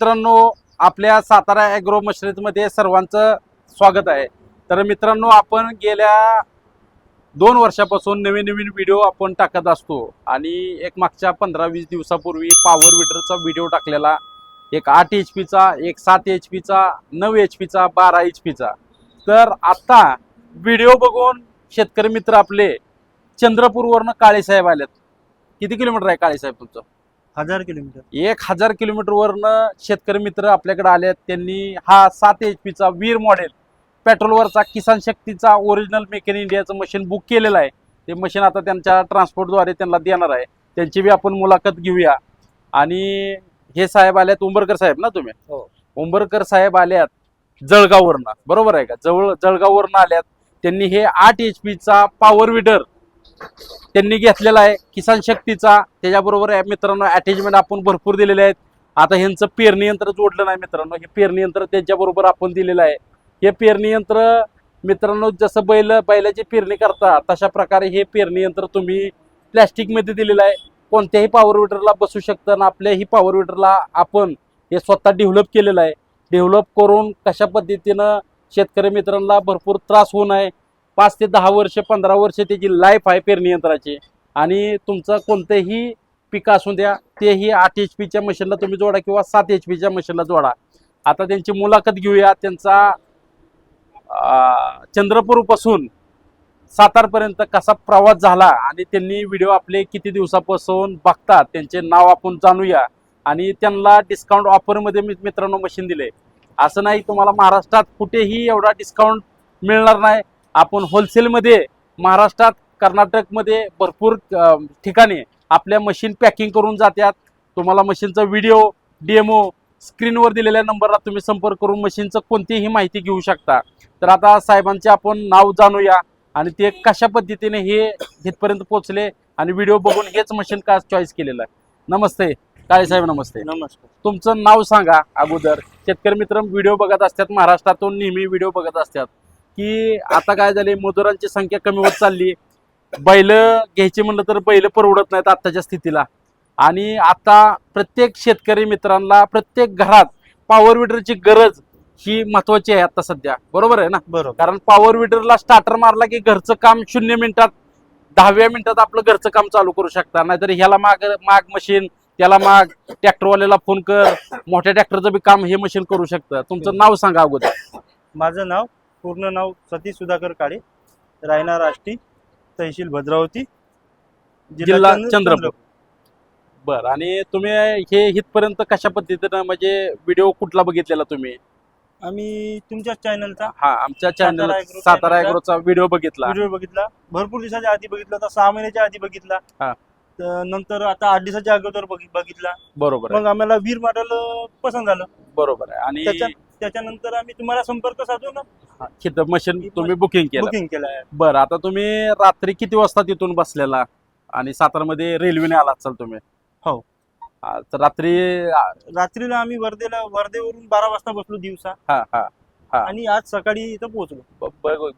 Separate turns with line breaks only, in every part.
मित्रांनो, आपल्या सातारा ॲग्रो मशनरीमध्ये सर्वांचं स्वागत आहे। तर मित्रांनो, आपण गेल्या 2 वर्षापासून नवीन व्हिडिओ आपण टाकत असतो आणि एक मागच्या 15-20 दिवसापूर्वी पॉवर विडरचा व्हिडिओ टाकलेला, एक 8 HP चा, एक 7 HP चा, 9 HP चा, 12 HP चा। तर आता व्हिडिओ बघून शेतकरी मित्र आपले चंद्रपूरवरून काळे साहेब आलेत। किती किलोमीटर आहे काळे साहेब तुमचं?
1000 किलोमीटर।
1000 किलोमीटरवरनं शेतकरी मित्र आपल्याकडे आलेत। त्यांनी हा 7 HP चा वीर मॉडेल पेट्रोलवरचा किसान शक्तीचा ओरिजिनल मेक इन इंडियाचं मशीन बुक केलेलं आहे। ते मशीन आता त्यांच्या ट्रान्सपोर्टद्वारे त्यांना देणार आहे। त्यांची बी आपण मुलाखत घेऊया। आणि हे साहेब आलेत, उंबरकर साहेब ना तुम्ही?
हो।
उंबरकर साहेब आल्यात जळगाववरनं, बरोबर आहे का? जळगाववरनं आल्यात। त्यांनी हे 8 HP चा पॉवर विडर त्यांनी घेतलेला आहे किसान शक्तीचा। त्याच्याबरोबर मित्रांनो अटॅचमेंट आपण भरपूर दिलेले आहेत। आता ह्यांचं पेरणी यंत्र जोडलं नाही मित्रांनो, हे पेरणी यंत्र त्यांच्याबरोबर आपण दिलेलं आहे। हे पेरणी यंत्र मित्रांनो जसं बैलाची पेरणी करता तशा प्रकारे हे पेरणी यंत्र तुम्ही प्लॅस्टिकमध्ये दिलेलं आहे। कोणत्याही पॉवर विडरला बसू शकतं आणि आपल्याही पॉवर विडरला आपण हे स्वतः डेव्हलप केलेलं आहे। डेव्हलप करून कशा पद्धतीनं शेतकरी मित्रांना भरपूर त्रास होऊ नये, 5 ते 10 वर्ष 15 वर्ष त्याची लाईफ आहे पेरणी यंत्राची। आणि तुमचं कोणतेही पीक असू द्या तेही 8 HP च्या मशीनला तुम्ही जोडा किंवा 7 HP च्या मशीनला जोडा। आता त्यांची मुलाखत घेऊया। त्यांचा चंद्रपूरपासून सातारपर्यंत कसा प्रवास झाला आणि त्यांनी व्हिडिओ आपले किती दिवसापासून बघतात त्यांचे नाव आपण जाणूया। आणि त्यांना डिस्काउंट ऑफरमध्ये मित्रांनो मशीन दिले। असं नाही तुम्हाला महाराष्ट्रात कुठेही एवढा डिस्काउंट मिळणार नाही। आपण होलसेलमध्ये महाराष्ट्रात कर्नाटकमध्ये भरपूर ठिकाणी आपल्या मशीन पॅकिंग करून जातात। तुम्हाला मशीनचा व्हिडिओ डेमो स्क्रीनवर दिलेल्या नंबरला तुम्ही संपर्क करून मशीनचं कोणतीही माहिती घेऊ शकता। तर आता साहेबांचे आपण नाव जाणूया आणि ते कशा पद्धतीने हे इथपर्यंत पोहोचले आणि व्हिडिओ बघून हेच मशीन का चॉईस केलेलं आहे। नमस्ते काळे साहेब। नमस्ते।
नमस्कार।
तुमचं नाव सांगा अगोदर। शेतकरी मित्र व्हिडिओ बघत असतात, महाराष्ट्रातून नेहमी व्हिडिओ बघत असतात की आता काय झाले, मजुरांची संख्या कमी होत चालली, बैल घ्यायची म्हणलं तर बैल परवडत नाहीत आत्ताच्या स्थितीला। आणि आता प्रत्येक शेतकरी मित्रांना प्रत्येक घरात पॉवर विडरची गरज ही महत्वाची आहे आता सध्या, बरोबर आहे ना?
बरोबर।
कारण पॉवर विडरला स्टार्टर मारला की घरचं काम 0 मिनिटात 10व्या मिनिटात आपलं घरचं काम चालू करू शकता। नाहीतर ह्याला माग मशीन, त्याला माग ट्रॅक्टरवाल्याला फोन कर, मोठ्या ट्रॅक्टरचं बी काम हे मशीन करू शकतं। तुमचं नाव सांगा अगोदर।
माझं नाव पूर्ण नाव सतीश सुधाकर काळे, राहणार आष्टी, तहसील भद्रावती,
जिल्हा चंद्रपूर। बर, आणि तुम्ही हे इथपर्यंत कशा पद्धतीनं म्हणजे व्हिडिओ कुठला बघितलेला तुम्ही?
आम्ही तुमच्या चॅनलचा,
हा, आमच्या चॅनल सातारा ॲग्रोचा व्हिडिओ बघितला।
भरपूर दिवसाच्या आधी बघितला होता, 6 महिन्याच्या आधी बघितला।
हा।
तर नंतर आता 8 दिवसाच्या अगोदर बघितला।
बरोबर
मग आम्हाला वीर मॉडेल पसंत झालं।
बरोबर आहे। आणि
त्याच्यानंतर आम्ही तुम्हाला संपर्क साधून
मशीन तुम्ही बुकिंग
केलं आहे।
बरं, आता तुम्ही रात्री किती वाजता तिथून बसलेला आणि सातारमध्ये रेल्वेने आलात चाल तुम्ही?
हो।
तर
रात्रीला आम्ही वर्धेवरून 12 वाजता बसलो दिवसा।
हा हा हा।
आणि आज सकाळी इथं पोहोचलो।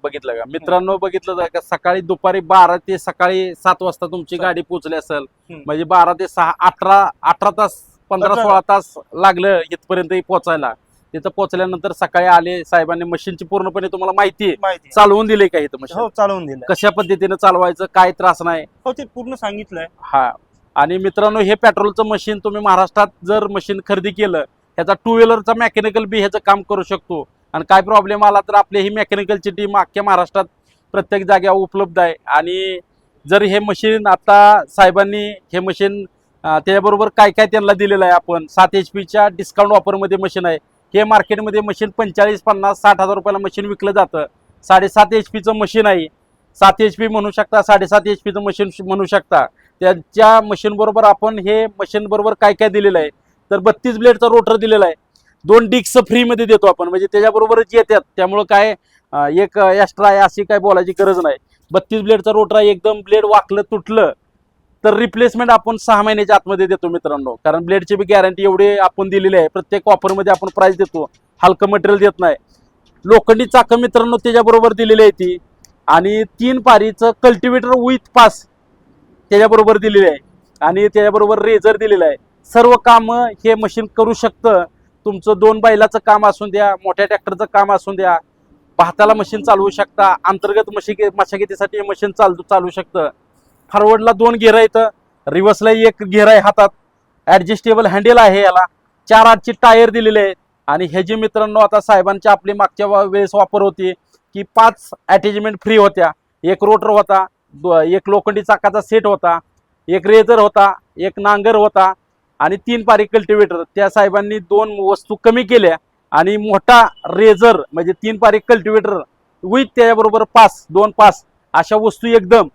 बघितलं का मित्रांनो? बघितलं का? सकाळी दुपारी 12 ते सकाळी 7 वाजता तुमची गाडी पोहोचली असेल, म्हणजे 12 ते 6 18 तास 15-16 तास लागलं इथपर्यंत पोहोचायला। तिथं पोहोचल्यानंतर सकाळी आले साहेबांनी, मशीनची पूर्णपणे तुम्हाला माहिती चालवून दिली का इथं मशीन?
हो, चालवून दिलं।
कशा पद्धतीने चालवायचं, काय त्रास नाही?
हो, ते पूर्ण सांगितलंय।
हा। आणि मित्रांनो, हे पेट्रोलचं मशीन तुम्ही महाराष्ट्रात जर मशीन खरेदी केलं, ह्याचा 2 व्हीलरचा मेकॅनिकल बी ह्याचं काम करू शकतो। आणि काय प्रॉब्लेम आला तर आपली ही मेकॅनिकलची टीम अख्ख्या महाराष्ट्रात प्रत्येक जागेवर उपलब्ध आहे। आणि जर हे मशीन आता साहेबांनी हे मशीन त्याच्याबरोबर काय काय त्यांना दिलेलं आहे, आपण 7 HP च्या डिस्काउंट ऑफरमध्ये मशीन आहे। हे मार्केटमध्ये मशीन 45, 50, 60 हजार रुपयाला मशीन विकलं जातं। 7.5 HP चं मशीन आहे। 7 HP म्हणू शकता, 7.5 HP चं मशीन म्हणू शकता। त्याच्या मशीन बरोबर आपण हे मशीन बरोबर काय काय दिलेलं आहे तर 32 ब्लेडचा रोटर दिलेला आहे। 2 डिस्क फ्रीमध्ये देतो आपण, म्हणजे त्याच्याबरोबरच येतात। त्यामुळं काय एक एक्स्ट्रा आहे अशी काय बोलायची गरज नाही। 32 ब्लेडचा रोटर आहे। एकदम ब्लेड वाकलं तुटलं तर रिप्लेसमेंट आपण 6 महिन्याच्या आतमध्ये देतो मित्रांनो। कारण ब्लेडची बी गॅरंटी एवढी आपण दिलेली आहे। प्रत्येक ऑफरमध्ये आपण प्राइस देतो, हलकं मटेरियल देत नाही। लोखंडी चाकं मित्रांनो त्याच्याबरोबर दिलेली आहे ती। आणि 3 पारीचं कल्टिवेटर विथ पास त्याच्याबरोबर दिलेले आहे। आणि त्याच्याबरोबर रेझर दिलेला आहे। सर्व कामं हे मशीन करू शकतं। तुमचं 2 बैलाचं काम असून द्या, मोठ्या ट्रॅक्टरचं काम असून द्या, भाताला मशीन चालवू शकता, अंतर्गत मशागतीसाठी मशीन चालू शकतं. फॉरवर्डला 2 घेर आहेत, रिव्हर्सला 1 घेर आहे हातात, ॲडजस्टेबल हँडल आहे याला, 4 आठची टायर दिलेले आहेत. आणि हे जे मित्रांनो आता साहेबांच्या आपली मागच्या वेळेस वापर होती की 5 अटॅचमेंट फ्री होत्या. 1 रोटर होता, 1 लोखंडी चाकाचा सेट होता, 1 रेझर होता, 1 नांगर होता आणि 3 पारी कल्टिवेटर. त्या साहेबांनी 2 वस्तू कमी केल्या आणि मोठा रेझर म्हणजे 3 पारी कल्टिवेटर विथ त्याच्याबरोबर 2 पास अशा वस्तू एकदम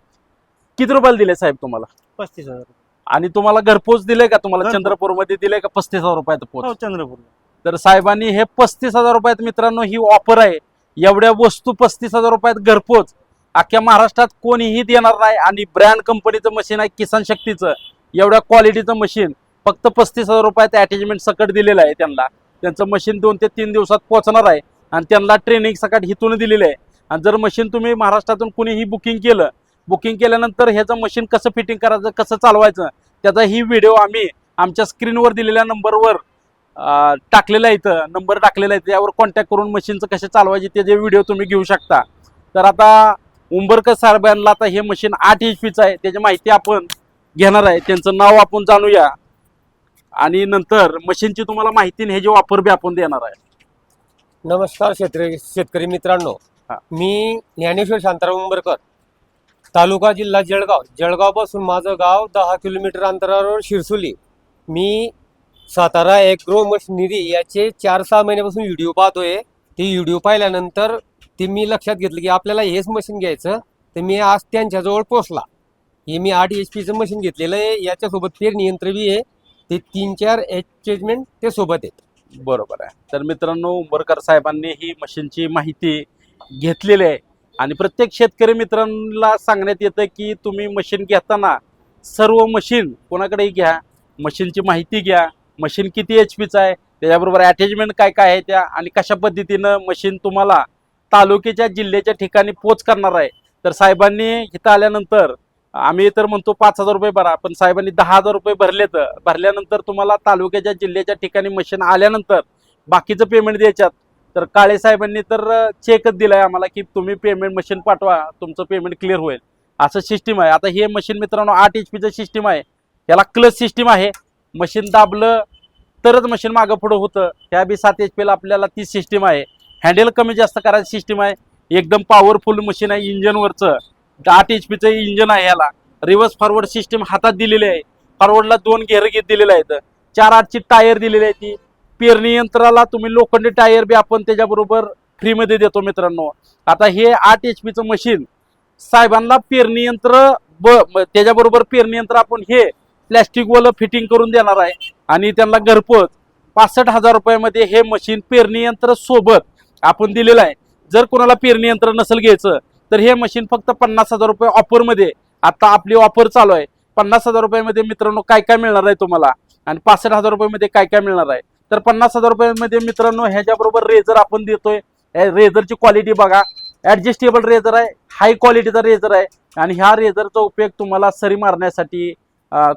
किती रुपयाला दिले साहेब तुम्हाला?
35,000.
आणि तुम्हाला घरपोच दिले का? तुम्हाला
घरपोच.
चंद्रपूरमध्ये दिले का 35,000 रुपयाचं पोच?
हो, चंद्रपूर.
तर साहेबांनी हे 35,000 रुपयात मित्रांनो ही ऑफर आहे. एवढ्या वस्तू 35,000 रुपयात घरपोच अख्ख्या महाराष्ट्रात कोणीही देणार नाही. आणि ब्रँड कंपनीचं मशीन आहे, किसान शक्तीचं, एवढ्या क्वालिटीचं मशीन फक्त 35,000 रुपयात अटॅचमेंट सकट दिलेलं आहे त्यांना. त्यांचं मशीन 2 ते 3 दिवसात पोहोचणार आहे आणि त्यांना ट्रेनिंग सकट हिथून दिलेलं आहे. आणि जर मशीन तुम्ही महाराष्ट्रातून कुणीही बुकिंग केल्यानंतर ह्याचं मशीन कसं फिटिंग करायचं, कसं चालवायचं, त्याचा ही व्हिडिओ आम्ही आमच्या स्क्रीनवर दिलेल्या नंबरवर टाकलेला आहे. इथं नंबर टाकलेला आहे, त्यावर कॉन्टॅक्ट करून मशीनचं कसे चालवायचे त्याचे व्हिडिओ तुम्ही घेऊ शकता. तर आता उंबरकर साहेबांना आता हे मशीन 8 HP आहे, त्याची माहिती आपण घेणार आहे. त्यांचं नाव आपण जाणूया आणि नंतर मशीनची तुम्हाला माहिती आणि ह्याची वापर बी आपण देणार आहे.
नमस्कार शेतकरी मित्रांनो,
हा.
मी ज्ञानेश्वर शांताराम उंबरकर, तालुका जिल्हा जळगाव पासून माझं गाव 10 किलोमीटर अंतरावर शिरसोली. मी सातारा ॲग्रो मशिनरी याचे 4-6 महिन्यापासून व्हिडिओ पाहतोय. ते व्हिडिओ पाहिल्यानंतर ते मी लक्षात घेतलं की आपल्याला हेच मशीन घ्यायचं. तर मी आज त्यांच्याजवळ पोचला. हे मी 8 HPचं मशीन घेतलेलं आहे. याच्यासोबत पेरणी यंत्र बी आहे. ते 3-4 अटॅचमेंट ते सोबत आहेत.
बरोबर आहे. तर मित्रांनो, उंबरकर साहेबांनी ही मशीनची माहिती घेतलेली आहे आणि प्रत्येक शेतकरी मित्रांना सांगण्यात येतं की तुम्ही मशीन घेताना सर्व मशीन कोणाकडेही घ्या, मशीनची माहिती घ्या, मशीन किती HPचं आहे, त्याच्याबरोबर अटॅचमेंट काय काय आहे त्या, आणि कशा पद्धतीनं मशीन तुम्हाला तालुक्याच्या जिल्ह्याच्या ठिकाणी पोच करणार आहे. तर साहेबांनी इथं आल्यानंतर आम्ही तर म्हणतो 5,000 रुपये भरा, पण साहेबांनी 10,000 रुपये भरल्यानंतर तुम्हाला तालुक्याच्या जिल्ह्याच्या ठिकाणी मशीन आल्यानंतर बाकीचं पेमेंट द्यायच्यात. तर काळे साहेबांनी तर चेकच दिलाय आम्हाला की तुम्ही पेमेंट मशीन पाठवा, तुमचं पेमेंट क्लिअर होईल, असं सिस्टीम आहे. आता हे मशीन मित्रांनो 8 HPचं सिस्टीम आहे. याला क्लच सिस्टीम आहे. मशीन दाबलं तरच मशीन मागं पुढं होतं. ह्या बी 7 HPला आपल्याला ती सिस्टीम आहे. हँडल कमी जास्त करायची सिस्टीम आहे. एकदम पॉवरफुल मशीन आहे. इंजनवरचं 8 HPचं इंजन आहे. याला रिव्हर्स फॉरवर्ड सिस्टीम हातात दिलेली आहे. फॉरवर्डला 2 घेर दिलेले आहेत. 4 8ची टायर दिलेली आहे. ती पेरणी यंत्राला तुम्ही लोखंडी टायर बी आपण त्याच्याबरोबर फ्रीमध्ये देतो मित्रांनो. आता हे 8 HPचं मशीन साहेबांना पेरणी यंत्र त्याच्याबरोबर पेरणी यंत्र आपण हे प्लॅस्टिकवालं फिटिंग करून देणार आहे आणि त्यांना घरपोच 65,000 रुपयामध्ये हे मशीन पेरणी यंत्र सोबत आपण दिलेलं आहे. जर कोणाला पेरणी यंत्र नसेल घ्यायचं तर हे मशीन फक्त 50,000 रुपये ऑफरमध्ये, आता आपली ऑफर चालू आहे. 50,000 रुपयामध्ये मित्रांनो काय काय मिळणार आहे तुम्हाला आणि 65,000 रुपयामध्ये काय काय मिळणार आहे. तर 50,000 रुपयामध्ये मित्रांनो ह्याच्याबरोबर रेझर आपण देतोय. रेझरची क्वालिटी बघा, ॲडजस्टेबल रेझर आहे, हाय क्वालिटीचा रेझर आहे. आणि ह्या रेझरचा उपयोग तुम्हाला सरी मारण्यासाठी,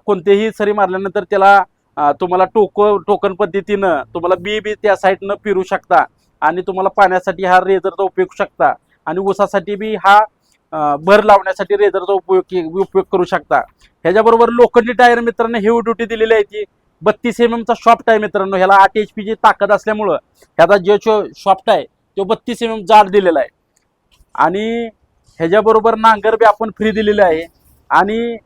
कोणतेही सरी मारल्यानंतर त्याला तुम्हाला टोकन पद्धतीनं तुम्हाला बी त्या साईडनं फिरू शकता आणि तुम्हाला पाण्यासाठी हा रेझरचा उपयोग शकता आणि ऊसासाठी बी हा भर लावण्यासाठी रेझरचा उपयोग करू शकता. ह्याच्याबरोबर लोखंडी टायर मित्रांनो हेवी ड्युटी दिलेली आहे. ती 32 mm चा शॉफ्ट आहे मित्रांनो. ह्याला 8 HPची ताकद असल्यामुळं ह्याचा जो शॉफ्ट आहे तो 32 mm जाड दिलेला आहे. आणि ह्याच्याबरोबर नांगर बी आपण फ्री दिलेले आहे. आणि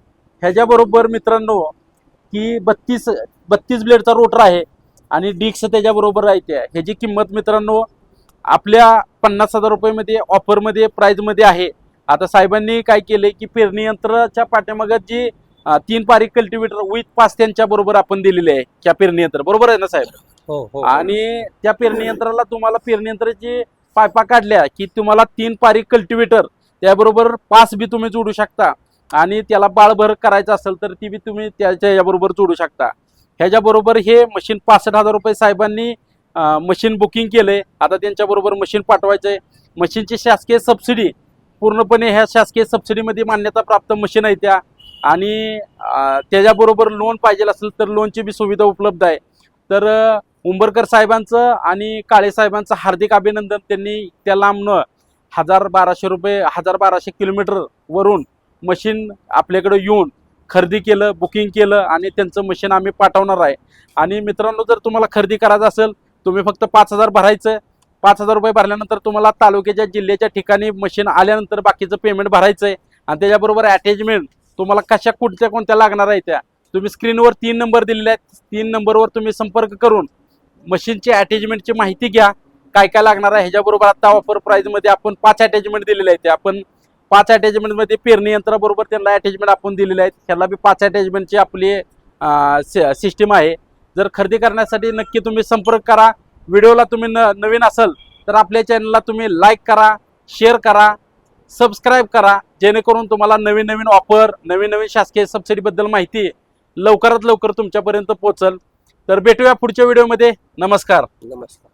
ह्याच्याबरोबर मित्रांनो की 32 ब्लेडचा रोटर आहे आणि डिक्स त्याच्याबरोबर आहे. ह्याची किंमत मित्रांनो आपल्या 50,000 रुपयामध्ये ऑफरमध्ये प्राईजमध्ये आहे. आता साहेबांनी काय केले की पेरणी यंत्राच्या पाठीमागे जी 3 पारी कल्टिवेटर विथ पास त्यांच्या बरोबर आपण दिलेले आहे त्या पेरणी यंत्र, बरोबर आहे ना साहेब?
हो.
आणि त्या पेरणी यंत्राला तुम्हाला पेरणी यंत्राची पायपा काढल्या की तुम्हाला 3 पारी कल्टिवेटर त्याबरोबर पास बी तुम्ही जोडू शकता आणि त्याला बाळभर करायचं असेल तर ती बी तुम्ही त्याच्याबरोबर जोडू शकता. ह्याच्याबरोबर हे मशीन 65,000 रुपये साहेबांनी मशीन बुकिंग केलंय. आता त्यांच्याबरोबर मशीन पाठवायचंय. मशीनची शासकीय सबसिडी पूर्णपणे ह्या शासकीय सबसिडीमध्ये मान्यता प्राप्त मशीन आहे त्या. आणि त्याच्याबरोबर लोन पाहिजे असेल तर लोनची बी सुविधा उपलब्ध आहे. तर उंबरकर साहेबांचं आणि काळे साहेबांचं हार्दिक अभिनंदन. त्यांनी त्या लांबनं 1200 किलोमीटर वरून मशीन आपल्याकडे येऊन खरेदी केलं, बुकिंग केलं आणि त्यांचं मशीन आम्ही पाठवणार आहे. आणि मित्रांनो, जर तुम्हाला खरेदी करायचं असेल, तुम्ही फक्त 5,000 भरायचं. 5,000 रुपये भरल्यानंतर तुम्हाला तालुक्याच्या जिल्ह्याच्या ठिकाणी मशीन आल्यानंतर बाकीचं पेमेंट भरायचं आहे. आणि त्याच्याबरोबर अटॅचमेंट तुम्हाला कशा कोणत्या लागणार आहे त्या तुम्ही स्क्रीनवर 3 नंबर दिलेले आहेत. 3 नंबरवर तुम्ही संपर्क करून मशीनची अटॅचमेंटची माहिती घ्या, काय काय लागणार आहे. ह्याच्याबरोबर आता ऑफर प्राईजमध्ये आपण 5 अटॅचमेंट दिलेले आहेत. आपण 5 अटॅचमेंटमध्ये पेरणी यंत्राबरोबर त्यांना अटॅचमेंट आपण दिलेले आहेत. ह्याला बी 5 अटॅचमेंटची आपली सिस्टीम आहे. जर खरेदी करण्यासाठी नक्की तुम्ही संपर्क करा. व्हिडिओला तुम्ही नवीन असाल तर आपल्या चॅनलला तुम्ही लाईक करा, शेअर करा, सबस्क्राईब करा, जेणेकरून तुम्हाला नवीन नवीन ऑफर, नवीन नवीन शासकीय सबसिडीबद्दल माहिती लवकरात लवकर तुमच्यापर्यंत पोहोचल. तर भेटूया पुढच्या व्हिडिओमध्ये. नमस्कार.
नमस्कार.